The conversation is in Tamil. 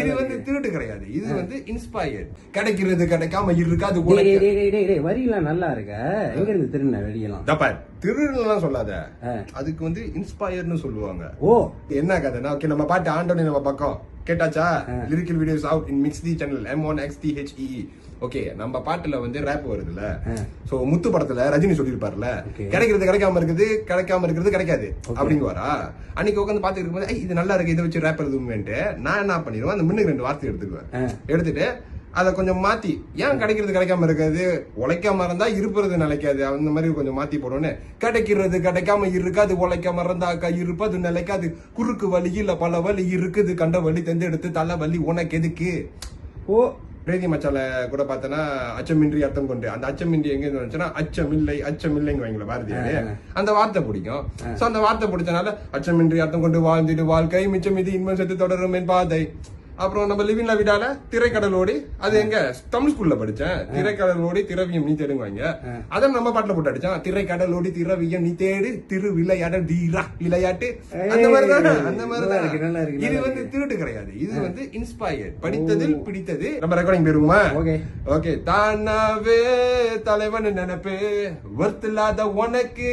இது வந்து திருட்டு கிடையாது, இது வந்து இன்ஸ்பயர்ட். கிடைக்கிறது கிடைக்காம இருக்காது. வரியெல்லாம் நல்லா இருக்க, எங்க இருந்து திருடின வரியெல்லாம்? திருடுலாம் சொல்லாத, அதுக்கு வந்து இன்ஸ்பயர்னு சொல்லுவாங்க. ஓ என்ன கதைனா, ஓகே நம்ம பாட்டு ஆண்டோனே நம்ம பக்கம் கேட்டாச்சா? Lyrical videos out in Mixthee channel M1XTHEE. Okay, நம்ம பாட்டுல வந்து ரேப் வருதுல்ல, சோ முத்து படத்துல ரஜினி சொல்லிருப்பாருல, கிடைக்கிறது கிடைக்காம இருக்குது, கிடைக்காம இருக்கிறது கிடைக்காது அப்படின்னு வரா. அன்னைக்கு உட்காந்து பாத்துட்டு இருக்கும்போது இது நல்லா இருக்கு, இதை வச்சு ரேப் எழுதுமேன்ட்டு நான் என்ன பண்ணிடுவேன், அந்த முன்னுக்கு 2 வார்த்தை எடுத்துக்குவேன். எடுத்துட்டு அதை கொஞ்சம் மாத்தி, ஏன் கிடைக்கிறது கிடைக்காம இருக்காது, உழைக்காம இருந்தா இருப்பது நிலைக்காது, அந்த மாதிரி கொஞ்சம் மாத்தி போடணும்னு. கிடைக்கிறது கிடைக்காம இருக்காது, உழைக்காம இருந்தாக்கா இருப்பது நிலைக்காது, குறுக்கு வழி இல்ல பல வழி இருக்குது, கண்ட வழி தந்து எடுத்து தலை வலி உனக்கு எதுக்கு. ஓ பிரேதி மச்சால கூட பார்த்தனா அச்சமின்றி அர்த்தம் கொண்டு, அந்த அச்சமின்றி எங்க வந்துச்சுன்னா அச்சமில்லை அச்சமில்லைங்க வாங்கல பாரதியாரு, அந்த வார்த்தை பிடிக்கும். சோ அந்த வார்த்தை பிடிச்சனால அச்சமின்றி அர்த்தம் கொண்டு வாழ்ந்துட்டு வாழ்க்கை மிச்சம் இது இன்பம் செத்து தொடரும் என் பாதை. அப்புறம் நம்ம லிவின்ல விடால திரைக்கடலோடி, அது எங்க தமிழ் ஸ்கூல்ல படிச்சேன், திரைக்கடலோடி திரவியம் நீ தேடுவாங்க, அதான் நம்ம பாட்டுல போட்டு அடிச்சான். திரைக்கடலோடி திரவியம் நீ தேடு திரு விளையாட தீரா விளையாட்டு. அந்த மாதிரிதான், அந்த மாதிரிதான். இது வந்து திருட்டு கிடையாது, இது வந்து இன்ஸ்பயர்ட். படித்ததில் பிடித்தது. நம்ம ரெக்கார்டிங் போயிருவோமா? ஓகே. தானாவே தலைவன் நினைப்பு, ஒர்த் இல்லாத உனக்கு